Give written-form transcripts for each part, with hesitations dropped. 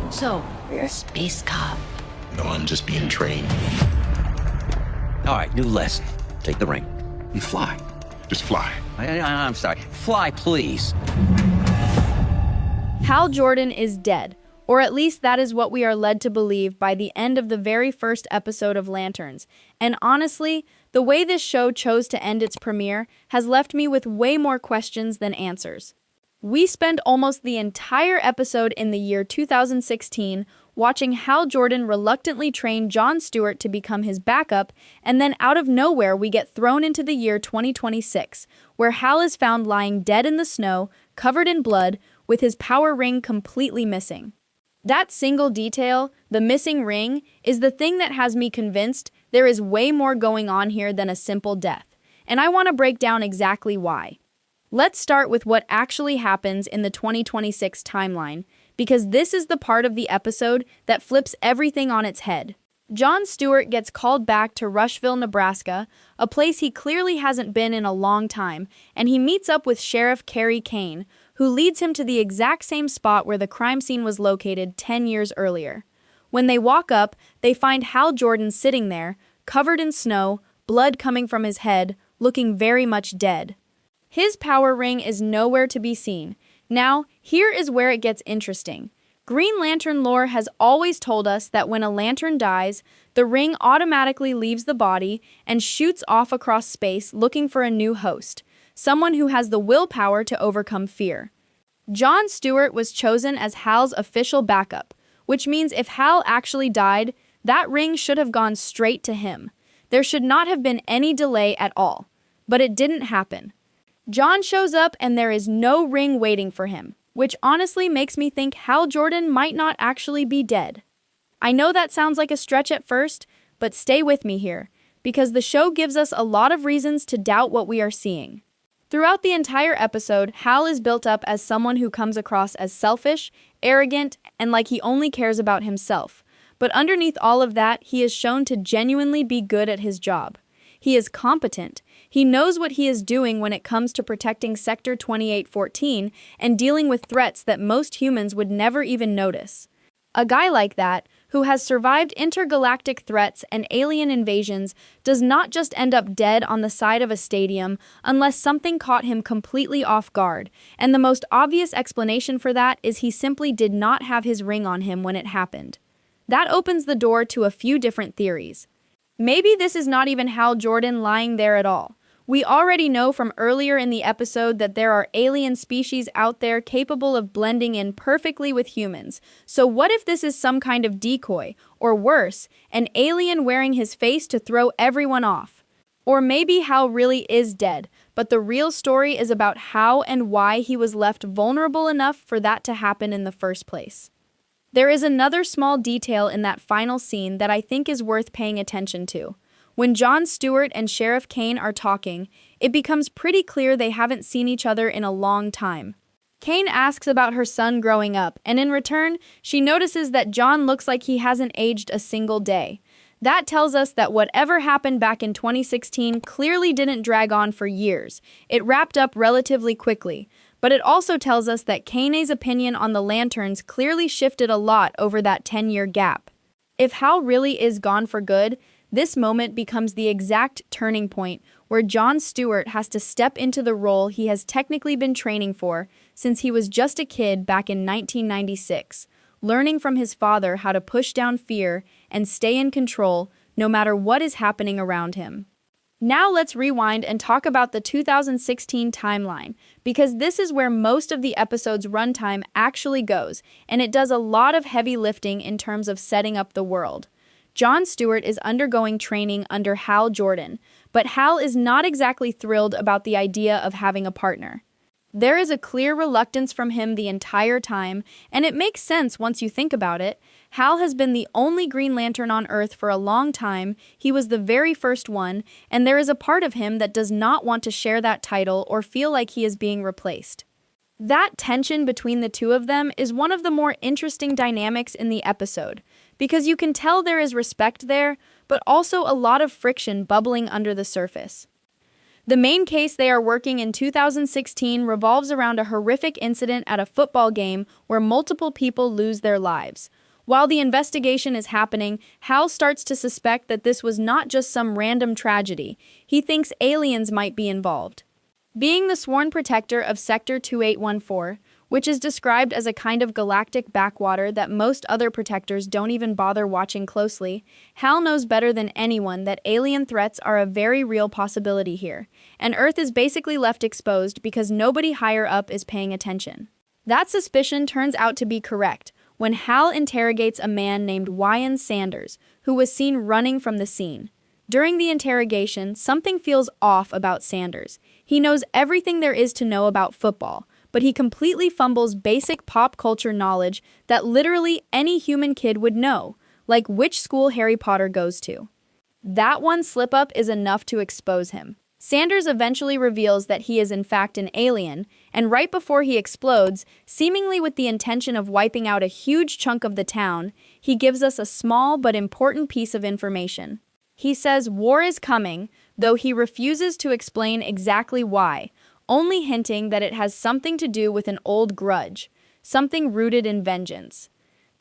So, you're a space cop. No, I'm just being trained. All right, new lesson. Take the ring and fly. Just fly. I'm sorry. Fly, please. Hal Jordan is dead, or at least that is what we are led to believe by the end of the very first episode of Lanterns. And honestly, the way this show chose to end its premiere has left me with way more questions than answers. We spend almost the entire episode in the year 2016 watching Hal Jordan reluctantly train Jon Stewart to become his backup, and then out of nowhere we get thrown into the year 2026, where Hal is found lying dead in the snow, covered in blood, with his power ring completely missing. That single detail, the missing ring, is the thing that has me convinced there is way more going on here than a simple death, and I want to break down exactly why. Let's start with what actually happens in the 2026 timeline, because this is the part of the episode that flips everything on its head. Jon Stewart gets called back to Rushville, Nebraska, a place he clearly hasn't been in a long time, and he meets up with Sheriff Kerry Kane, who leads him to the exact same spot where the crime scene was located 10 years earlier. When they walk up, they find Hal Jordan sitting there, covered in snow, blood coming from his head, looking very much dead. His power ring is nowhere to be seen. Now, here is where it gets interesting. Green Lantern lore has always told us that when a lantern dies, the ring automatically leaves the body and shoots off across space looking for a new host, someone who has the willpower to overcome fear. Jon Stewart was chosen as Hal's official backup, which means if Hal actually died, that ring should have gone straight to him. There should not have been any delay at all. But it didn't happen. Jon shows up and there is no ring waiting for him, which honestly makes me think Hal Jordan might not actually be dead. I know that sounds like a stretch at first, but stay with me here, because the show gives us a lot of reasons to doubt what we are seeing. Throughout the entire episode, Hal is built up as someone who comes across as selfish, arrogant, and like he only cares about himself. But underneath all of that, he is shown to genuinely be good at his job. He is competent. He knows what he is doing when it comes to protecting Sector 2814 and dealing with threats that most humans would never even notice. A guy like that, who has survived intergalactic threats and alien invasions, does not just end up dead on the side of a stadium unless something caught him completely off guard, and the most obvious explanation for that is he simply did not have his ring on him when it happened. That opens the door to a few different theories. Maybe this is not even Hal Jordan lying there at all. We already know from earlier in the episode that there are alien species out there capable of blending in perfectly with humans. So what if this is some kind of decoy, or worse, an alien wearing his face to throw everyone off? Or maybe Hal really is dead, but the real story is about how and why he was left vulnerable enough for that to happen in the first place. There is another small detail in that final scene that I think is worth paying attention to. When Jon Stewart and Sheriff Kane are talking, it becomes pretty clear they haven't seen each other in a long time. Kane asks about her son growing up, and in return, she notices that Jon looks like he hasn't aged a single day. That tells us that whatever happened back in 2016 clearly didn't drag on for years. It wrapped up relatively quickly. But it also tells us that Kane's opinion on the Lanterns clearly shifted a lot over that 10-year gap. If Hal really is gone for good, this moment becomes the exact turning point where Jon Stewart has to step into the role he has technically been training for since he was just a kid back in 1996, learning from his father how to push down fear and stay in control no matter what is happening around him. Now let's rewind and talk about the 2016 timeline, because this is where most of the episode's runtime actually goes, and it does a lot of heavy lifting in terms of setting up the world. Jon Stewart is undergoing training under Hal Jordan, but Hal is not exactly thrilled about the idea of having a partner. There is a clear reluctance from him the entire time, and it makes sense once you think about it. Hal has been the only Green Lantern on Earth for a long time, he was the very first one, and there is a part of him that does not want to share that title or feel like he is being replaced. That tension between the two of them is one of the more interesting dynamics in the episode, because you can tell there is respect there, but also a lot of friction bubbling under the surface. The main case they are working in 2016 revolves around a horrific incident at a football game where multiple people lose their lives. While the investigation is happening, Hal starts to suspect that this was not just some random tragedy. He thinks aliens might be involved. Being the sworn protector of Sector 2814, which is described as a kind of galactic backwater that most other protectors don't even bother watching closely, Hal knows better than anyone that alien threats are a very real possibility here, and Earth is basically left exposed because nobody higher up is paying attention. That suspicion turns out to be correct when Hal interrogates a man named Wyan Sanders, who was seen running from the scene. During the interrogation, something feels off about Sanders. He knows everything there is to know about football, but he completely fumbles basic pop culture knowledge that literally any human kid would know, like which school Harry Potter goes to. That one slip-up is enough to expose him. Sanders eventually reveals that he is in fact an alien, and right before he explodes, seemingly with the intention of wiping out a huge chunk of the town, he gives us a small but important piece of information. He says war is coming, though he refuses to explain exactly why, only hinting that it has something to do with an old grudge, something rooted in vengeance.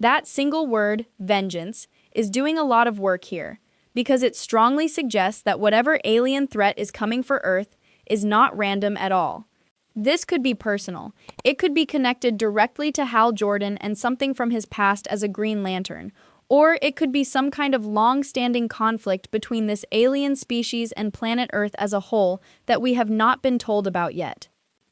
That single word, vengeance, is doing a lot of work here, because it strongly suggests that whatever alien threat is coming for Earth is not random at all. This could be personal. It could be connected directly to Hal Jordan and something from his past as a Green Lantern, or it could be some kind of long-standing conflict between this alien species and planet Earth as a whole that we have not been told about yet.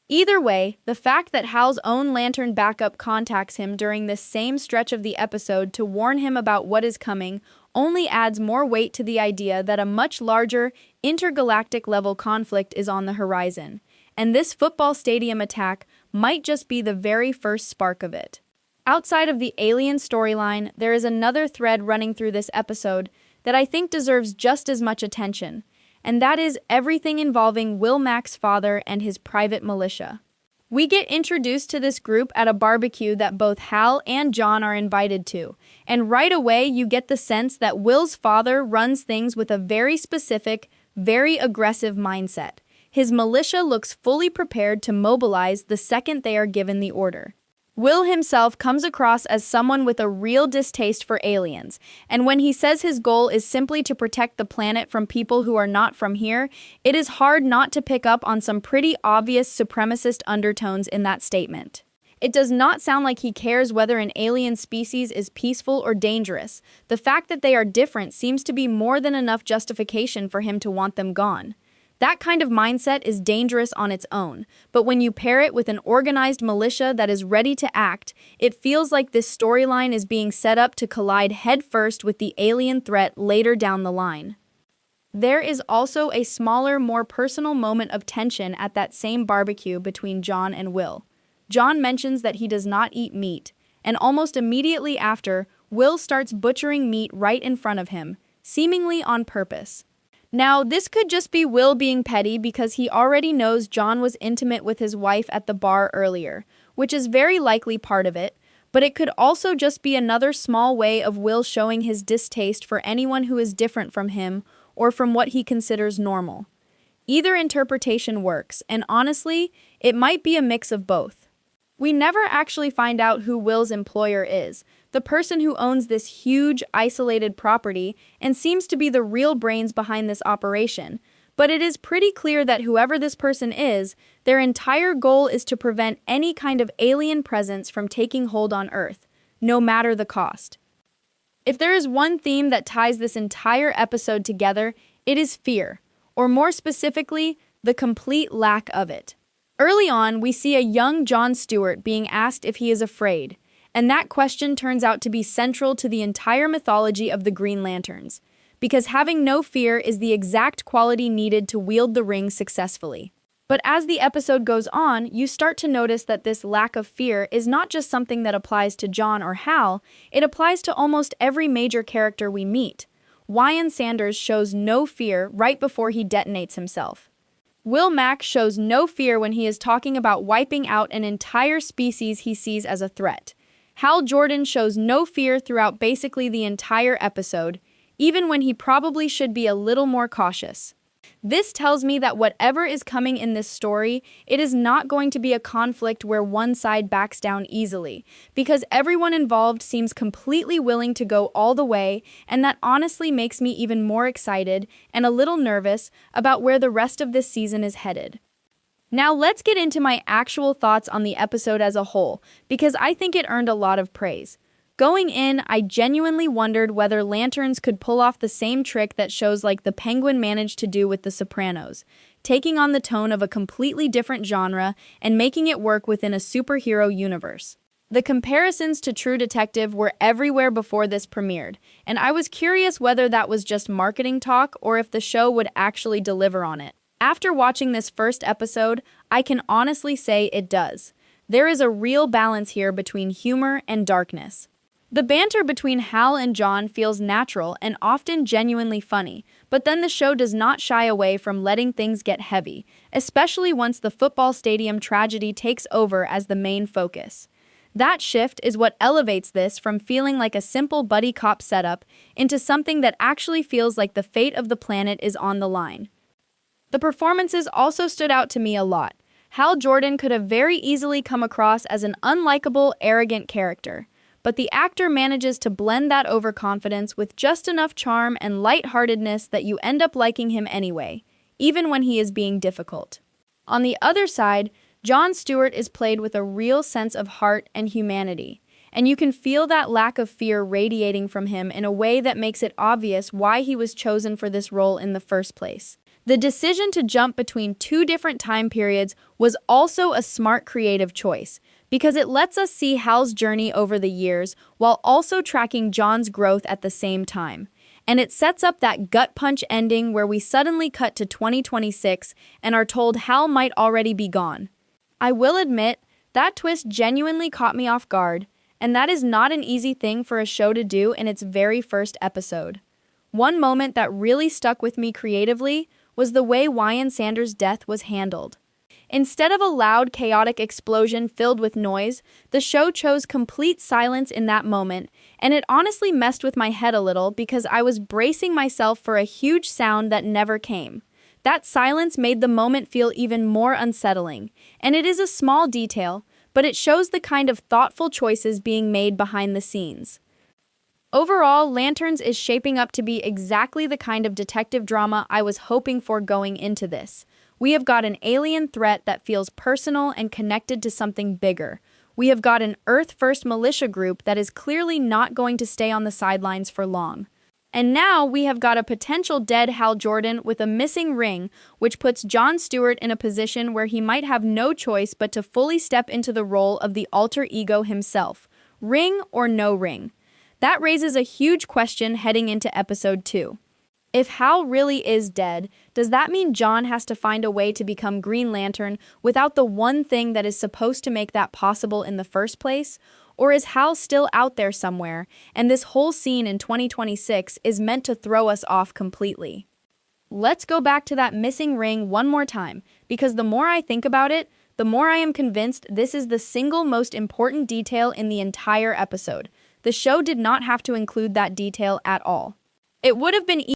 Either way, the fact that Hal's own Lantern backup contacts him during this same stretch of the episode to warn him about what is coming only adds more weight to the idea that a much larger, intergalactic-level conflict is on the horizon, and this football stadium attack might just be the very first spark of it. Outside of the alien storyline, there is another thread running through this episode that I think deserves just as much attention, and that is everything involving Will Mak's father and his private militia. We get introduced to this group at a barbecue that both Hal and John are invited to, and right away you get the sense that Will's father runs things with a very specific, very aggressive mindset. His militia looks fully prepared to mobilize the second they are given the order. Will himself comes across as someone with a real distaste for aliens, and when he says his goal is simply to protect the planet from people who are not from here, it is hard not to pick up on some pretty obvious supremacist undertones in that statement. It does not sound like he cares whether an alien species is peaceful or dangerous. The fact that they are different seems to be more than enough justification for him to want them gone. That kind of mindset is dangerous on its own, but when you pair it with an organized militia that is ready to act, it feels like this storyline is being set up to collide headfirst with the alien threat later down the line. There is also a smaller, more personal moment of tension at that same barbecue between John and Will. John mentions that he does not eat meat, and almost immediately after, Will starts butchering meat right in front of him, seemingly on purpose. Now, this could just be Will being petty because he already knows John was intimate with his wife at the bar earlier, which is very likely part of it, but it could also just be another small way of Will showing his distaste for anyone who is different from him or from what he considers normal. Either interpretation works, and honestly, it might be a mix of both. We never actually find out who Will's employer is, the person who owns this huge, isolated property and seems to be the real brains behind this operation, but it is pretty clear that whoever this person is, their entire goal is to prevent any kind of alien presence from taking hold on Earth, no matter the cost. If there is one theme that ties this entire episode together, it is fear, or more specifically, the complete lack of it. Early on, we see a young Jon Stewart being asked if he is afraid, and that question turns out to be central to the entire mythology of the Green Lanterns, because having no fear is the exact quality needed to wield the ring successfully. But as the episode goes on, you start to notice that this lack of fear is not just something that applies to John or Hal, it applies to almost every major character we meet. Wyan Sanders shows no fear right before he detonates himself. Will Mak shows no fear when he is talking about wiping out an entire species he sees as a threat. Hal Jordan shows no fear throughout basically the entire episode, even when he probably should be a little more cautious. This tells me that whatever is coming in this story, it is not going to be a conflict where one side backs down easily, because everyone involved seems completely willing to go all the way, and that honestly makes me even more excited and a little nervous about where the rest of this season is headed. Now let's get into my actual thoughts on the episode as a whole, because I think it earned a lot of praise. Going in, I genuinely wondered whether Lanterns could pull off the same trick that shows like The Penguin managed to do with The Sopranos, taking on the tone of a completely different genre and making it work within a superhero universe. The comparisons to True Detective were everywhere before this premiered, and I was curious whether that was just marketing talk or if the show would actually deliver on it. After watching this first episode, I can honestly say it does. There is a real balance here between humor and darkness. The banter between Hal and John feels natural and often genuinely funny, but then the show does not shy away from letting things get heavy, especially once the football stadium tragedy takes over as the main focus. That shift is what elevates this from feeling like a simple buddy cop setup into something that actually feels like the fate of the planet is on the line. The performances also stood out to me a lot. Hal Jordan could have very easily come across as an unlikable, arrogant character, but the actor manages to blend that overconfidence with just enough charm and lightheartedness that you end up liking him anyway, even when he is being difficult. On the other side, Jon Stewart is played with a real sense of heart and humanity, and you can feel that lack of fear radiating from him in a way that makes it obvious why he was chosen for this role in the first place. The decision to jump between two different time periods was also a smart creative choice, because it lets us see Hal's journey over the years while also tracking John's growth at the same time. And it sets up that gut punch ending where we suddenly cut to 2026 and are told Hal might already be gone. I will admit, that twist genuinely caught me off guard, and that is not an easy thing for a show to do in its very first episode. One moment that really stuck with me creatively was the way Wyan Sanders' death was handled. Instead of a loud, chaotic explosion filled with noise, the show chose complete silence in that moment, and it honestly messed with my head a little because I was bracing myself for a huge sound that never came. That silence made the moment feel even more unsettling, and it is a small detail, but it shows the kind of thoughtful choices being made behind the scenes. Overall, Lanterns is shaping up to be exactly the kind of detective drama I was hoping for going into this. We have got an alien threat that feels personal and connected to something bigger. We have got an Earth-first militia group that is clearly not going to stay on the sidelines for long. And now we have got a potential dead Hal Jordan with a missing ring, which puts Jon Stewart in a position where he might have no choice but to fully step into the role of the alter ego himself. Ring or no ring? That raises a huge question heading into episode 2. If Hal really is dead, does that mean John has to find a way to become Green Lantern without the one thing that is supposed to make that possible in the first place? Or is Hal still out there somewhere, and this whole scene in 2026 is meant to throw us off completely? Let's go back to that missing ring one more time, because the more I think about it, the more I am convinced this is the single most important detail in the entire episode. The show did not have to include that detail at all. It would have been